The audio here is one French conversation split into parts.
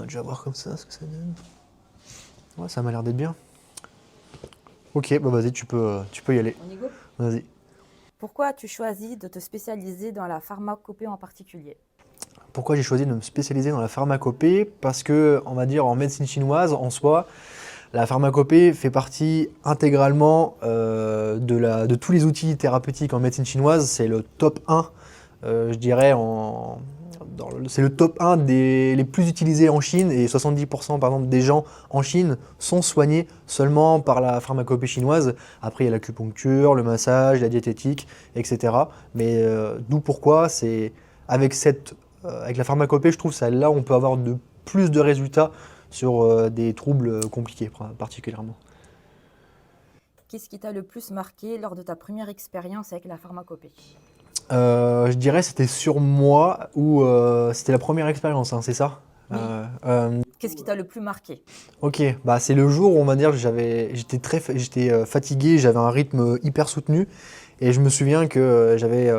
déjà voir comme ça ce que ça donne. Ouais, ça m'a l'air d'être bien. Ok, bah vas-y, tu peux y aller. On y go? Vas-y. Pourquoi as-tu choisi de te spécialiser dans la pharmacopée en particulier? Pourquoi j'ai choisi de me spécialiser dans la pharmacopée? Parce que, on va dire, en médecine chinoise, en soi, la pharmacopée fait partie intégralement de tous les outils thérapeutiques en médecine chinoise. C'est le top 1, je dirais, c'est le top 1 les plus utilisés en Chine, et 70% par exemple des gens en Chine sont soignés seulement par la pharmacopée chinoise. Après, il y a l'acupuncture, le massage, la diététique, etc. Mais d'où pourquoi, c'est avec avec la pharmacopée, je trouve ça là où on peut avoir plus de résultats sur des troubles compliqués particulièrement. Qu'est-ce qui t'a le plus marqué lors de ta première expérience avec la pharmacopée? Je dirais c'était sur moi ou c'était la première expérience, hein, c'est ça? Oui. Qu'est-ce qui t'a le plus marqué? Ok, bah c'est le jour où on va dire que j'étais fatigué, j'avais un rythme hyper soutenu et je me souviens que j'avais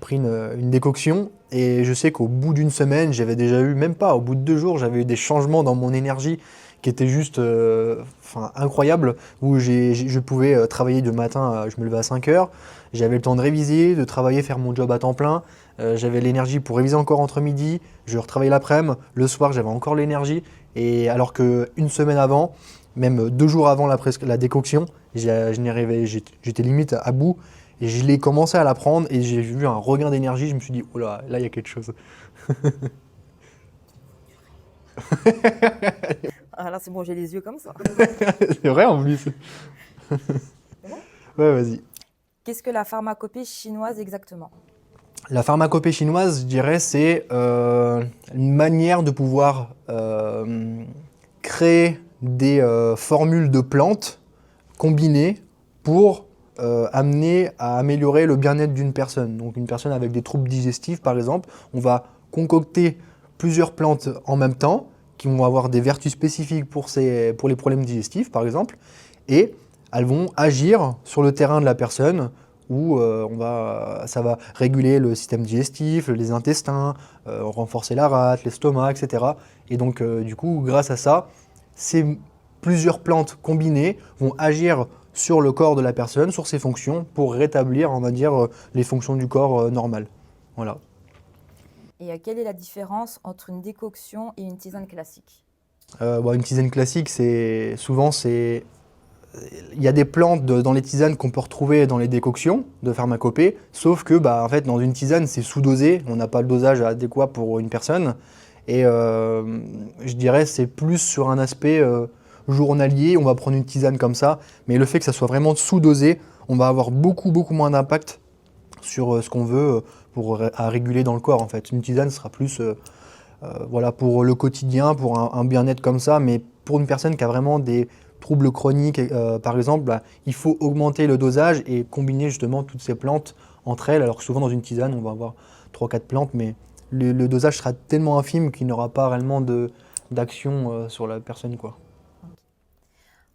pris une décoction et je sais qu'au bout d'une semaine, j'avais déjà eu, même pas, au bout de 2 jours, j'avais eu des changements dans mon énergie qui étaient juste incroyables, où je pouvais travailler de matin, je me levais à 5 heures, j'avais le temps de réviser, de travailler, faire mon job à temps plein, j'avais l'énergie pour réviser encore entre midi, je retravaillais l'après-midi, le soir j'avais encore l'énergie, et alors qu'une semaine avant, même 2 jours avant la décoction, j'étais limite à bout. Et je l'ai commencé à la prendre et j'ai vu un regain d'énergie. Je me suis dit, oh là, là, il y a quelque chose. Ah là, c'est bon, j'ai les yeux comme ça. C'est vrai en plus. C'est bon. Ouais, vas-y. Qu'est-ce que la pharmacopée chinoise exactement? La pharmacopée chinoise, je dirais, c'est une manière de pouvoir créer des formules de plantes combinées pour amener à améliorer le bien-être d'une personne. Donc une personne avec des troubles digestifs, par exemple, on va concocter plusieurs plantes en même temps qui vont avoir des vertus spécifiques pour les problèmes digestifs, par exemple, et elles vont agir sur le terrain de la personne où ça va réguler le système digestif, les intestins, renforcer la rate, l'estomac, etc. Et donc, du coup, grâce à ça, ces plusieurs plantes combinées vont agir sur le corps de la personne, sur ses fonctions, pour rétablir, on va dire, les fonctions du corps normales. Voilà. Et quelle est la différence entre une décoction et une tisane classique? Une tisane classique, il y a des plantes dans les tisanes qu'on peut retrouver dans les décoctions de pharmacopée, sauf que en fait, dans une tisane, c'est sous-dosé, on n'a pas le dosage adéquat pour une personne. Et je dirais c'est plus sur un aspect journalier, on va prendre une tisane comme ça, mais le fait que ça soit vraiment sous-dosé, on va avoir beaucoup, beaucoup moins d'impact sur ce qu'on veut à réguler dans le corps en fait. Une tisane sera plus voilà, pour le quotidien, pour un bien-être comme ça, mais pour une personne qui a vraiment des troubles chroniques, par exemple, il faut augmenter le dosage et combiner justement toutes ces plantes entre elles, alors que souvent dans une tisane, on va avoir 3-4 plantes, mais le dosage sera tellement infime qu'il n'aura pas réellement d'action sur la personne, quoi. Ok.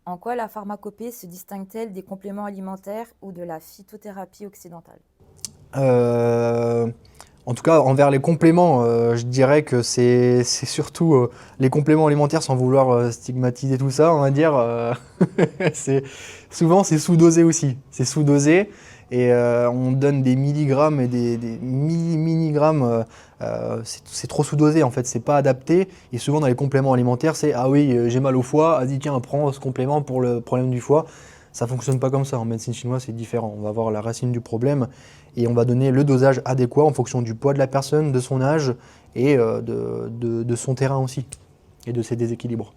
En quoi la pharmacopée se distingue-t-elle des compléments alimentaires ou de la phytothérapie occidentale? Euh, En tout cas, envers les compléments, je dirais que c'est surtout les compléments alimentaires, sans vouloir stigmatiser tout ça, on va dire. C'est, souvent, c'est sous-dosé aussi. C'est sous-dosé et on donne des milligrammes et des milligrammes. C'est trop sous-dosé en fait, c'est pas adapté. Et souvent, dans les compléments alimentaires, c'est ah oui, j'ai mal au foie, vas-y, tiens, prends ce complément pour le problème du foie. Ça fonctionne pas comme ça. En médecine chinoise, c'est différent. On va voir la racine du problème et on va donner le dosage adéquat en fonction du poids de la personne, de son âge et de son terrain aussi et de ses déséquilibres.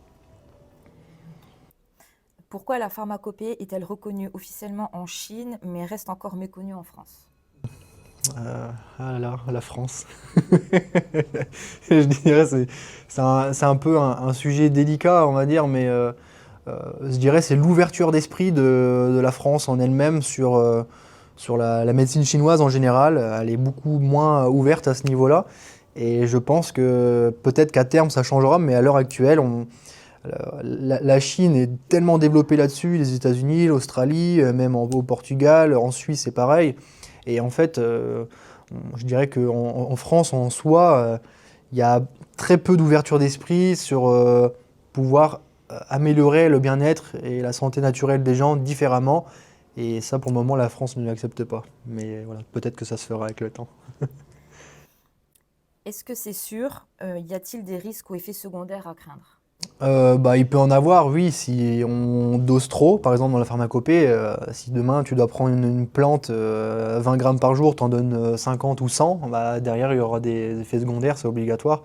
Pourquoi la pharmacopée est-elle reconnue officiellement en Chine mais reste encore méconnue en France? Ah là là, la France. Je dirais c'est un peu un sujet délicat, on va dire, mais je dirais c'est l'ouverture d'esprit de la France en elle-même sur la médecine chinoise en général. Elle est beaucoup moins ouverte à ce niveau-là. Et je pense que peut-être qu'à terme ça changera, mais à l'heure actuelle, la Chine est tellement développée là-dessus, les États-Unis, l'Australie, même au Portugal, en Suisse c'est pareil. Et en fait, je dirais qu'en France, en soi, il y a très peu d'ouverture d'esprit sur pouvoir améliorer le bien-être et la santé naturelle des gens différemment. Et ça, pour le moment, la France ne l'accepte pas. Mais voilà, peut-être que ça se fera avec le temps. Est-ce que c'est sûr? Y a-t-il des risques ou effets secondaires à craindre? Il peut en avoir, oui, si on dose trop, par exemple dans la pharmacopée, si demain tu dois prendre une plante 20 grammes par jour, t'en donnes 50 ou 100, bah, derrière il y aura des effets secondaires, c'est obligatoire.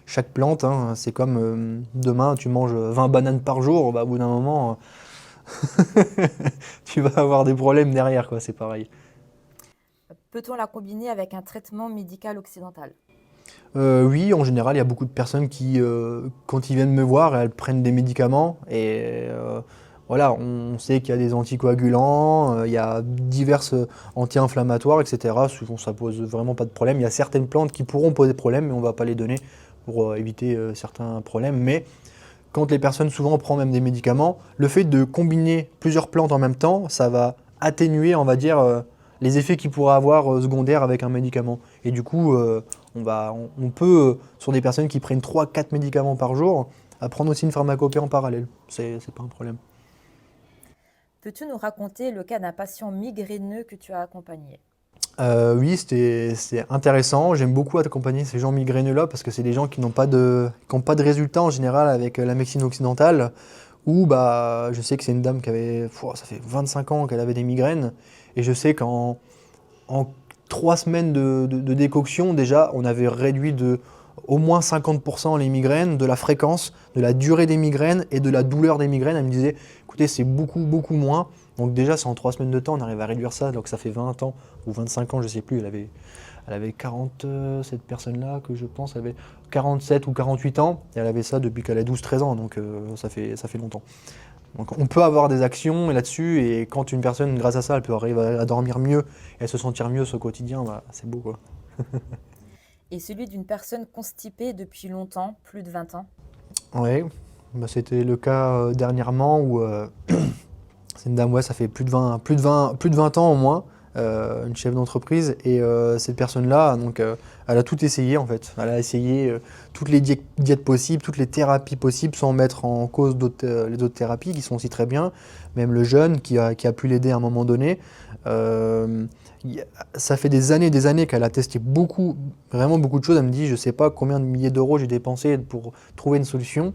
Chaque plante, hein, c'est comme demain tu manges 20 bananes par jour, bah, au bout d'un moment, tu vas avoir des problèmes derrière, quoi, c'est pareil. Peut-on la combiner avec un traitement médical occidental? Oui, en général, il y a beaucoup de personnes qui, quand ils viennent me voir, elles prennent des médicaments et voilà, on sait qu'il y a des anticoagulants, il y a diverses anti-inflammatoires, etc. Souvent, ça pose vraiment pas de problème. Il y a certaines plantes qui pourront poser problème, mais on va pas les donner pour éviter certains problèmes. Mais quand les personnes souvent prennent même des médicaments, le fait de combiner plusieurs plantes en même temps, ça va atténuer, on va dire, les effets qu'il pourra avoir secondaires avec un médicament. Et du coup, on peut, sur des personnes qui prennent 3 4 médicaments par jour, prendre aussi une pharmacopée en parallèle. C'est pas un problème. Peux-tu nous raconter le cas d'un patient migraineux que tu as accompagné? Oui, c'est intéressant. J'aime beaucoup accompagner ces gens migraineux-là parce que c'est des gens qui n'ont pas de résultats en général avec la médecine occidentale. Ou bah, je sais que c'est une dame qui avait, ça fait 25 ans qu'elle avait des migraines. Et je sais en 3 semaines de décoction, déjà, on avait réduit de au moins 50% les migraines, de la fréquence, de la durée des migraines et de la douleur des migraines. Elle me disait, écoutez, c'est beaucoup, beaucoup moins. Donc déjà, c'est en 3 semaines de temps, on arrive à réduire ça. Donc ça fait 20 ans ou 25 ans, je sais plus. Elle avait 40, cette personne-là, que je pense, elle avait 47 ou 48 ans. Et elle avait ça depuis qu'elle a 12 13 ans. Donc ça fait longtemps. Donc on peut avoir des actions là-dessus, et quand une personne, grâce à ça, elle peut arriver à dormir mieux et à se sentir mieux au quotidien, bah, c'est beau quoi. Et celui d'une personne constipée depuis longtemps, plus de 20 ans? Ouais, bah, c'était le cas dernièrement où c'est une dame, ouais, ça fait plus de 20 ans au moins, une chef d'entreprise, et cette personne-là, donc, elle a tout essayé en fait. Elle a essayé toutes les diètes possibles, toutes les thérapies possibles, sans mettre en cause les autres thérapies qui sont aussi très bien. Même le jeûne qui a pu l'aider à un moment donné. Euh, Ça fait des années qu'elle a testé beaucoup, vraiment beaucoup de choses. Elle me dit, je sais pas combien de milliers d'euros j'ai dépensé pour trouver une solution.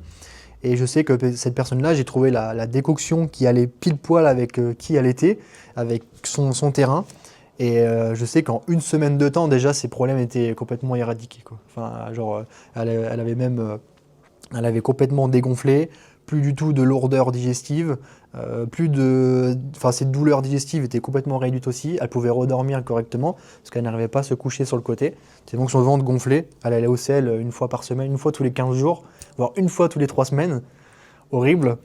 Et je sais que cette personne-là, j'ai trouvé la décoction qui allait pile poil avec qui elle était, avec son terrain. Et je sais qu'en une semaine de temps, déjà, ses problèmes étaient complètement éradiqués, quoi. Enfin, genre, elle avait même, elle avait complètement dégonflé, plus du tout de lourdeur digestive, enfin, ses douleurs digestives étaient complètement réduites aussi. Elle pouvait redormir correctement parce qu'elle n'arrivait pas à se coucher sur le côté. C'est donc son ventre gonflé. Elle allait au sel une fois par semaine, une fois tous les 15 jours, voire une fois tous les 3 semaines. Horrible.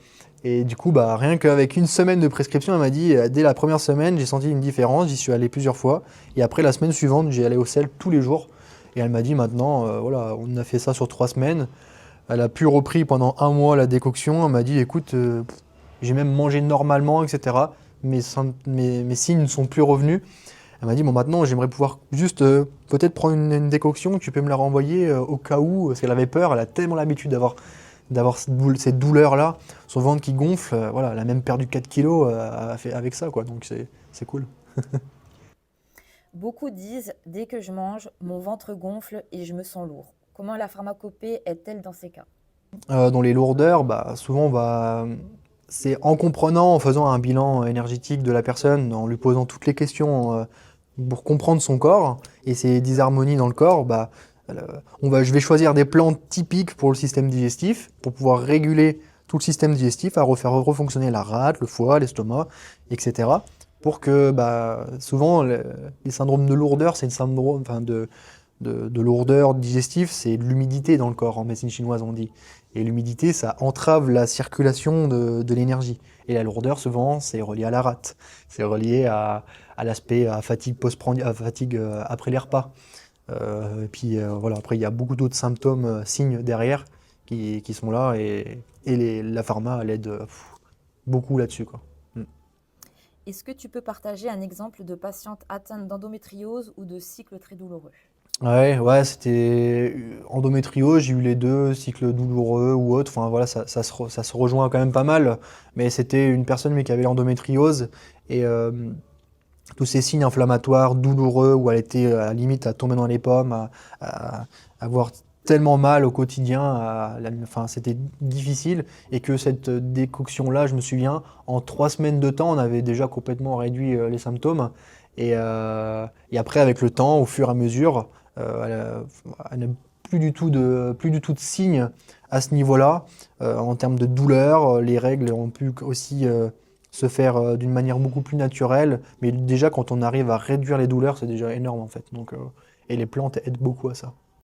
Et du coup, bah, rien qu'avec une semaine de prescription, elle m'a dit, dès la première semaine, j'ai senti une différence. J'y suis allé plusieurs fois. Et après, la semaine suivante, j'ai allé au sel tous les jours. Et elle m'a dit maintenant, voilà, on a fait ça sur 3 semaines. Elle a pu repris pendant un mois la décoction. Elle m'a dit, écoute, j'ai même mangé normalement, etc. Mes signes ne sont plus revenus. Elle m'a dit, bon, maintenant, j'aimerais pouvoir juste peut-être prendre une décoction. Tu peux me la renvoyer au cas où, parce qu'elle avait peur. Elle a tellement l'habitude d'avoir cette douleur-là, son ventre qui gonfle. Voilà, elle a même perdu 4 kilos avec ça, quoi. Donc c'est cool. Beaucoup disent, dès que je mange, mon ventre gonfle et je me sens lourd. Comment la pharmacopée est-elle dans ces cas? Dans les lourdeurs, bah, souvent, c'est en comprenant, en faisant un bilan énergétique de la personne, en lui posant toutes les questions pour comprendre son corps et ses disharmonies dans le corps, bah, je vais choisir des plantes typiques pour le système digestif, pour pouvoir réguler tout le système digestif, à refaire refonctionner la rate, le foie, l'estomac, etc. Pour que, bah, souvent, les syndromes de lourdeur, c'est une syndrome, enfin, de lourdeur digestive, c'est de l'humidité dans le corps, en médecine chinoise on dit. Et l'humidité, ça entrave la circulation de l'énergie. Et la lourdeur, souvent, c'est relié à la rate. C'est relié à l'aspect à fatigue à fatigue après les repas. Et puis voilà, après, il y a beaucoup d'autres symptômes, signes derrière qui sont là. Et la pharma, elle aide beaucoup là-dessus, quoi. Mm. Est-ce que tu peux partager un exemple de patiente atteinte d'endométriose ou de cycle très douloureux? Ouais, ouais, c'était endométriose, j'ai eu les deux, cycles douloureux ou autre. Enfin voilà, ça se rejoint quand même pas mal. Mais c'était une personne mais qui avait l'endométriose et tous ces signes inflammatoires douloureux où elle était à la limite à tomber dans les pommes, à avoir tellement mal au quotidien, enfin c'était difficile et que cette décoction-là, je me souviens, en 3 semaines de temps, on avait déjà complètement réduit les symptômes et après avec le temps, au fur et à mesure, elle n'a plus du tout de signes à ce niveau-là. En termes de douleur, les règles ont pu aussi se faire d'une manière beaucoup plus naturelle. Mais déjà, quand on arrive à réduire les douleurs, c'est déjà énorme en fait. Donc, et les plantes aident beaucoup à ça.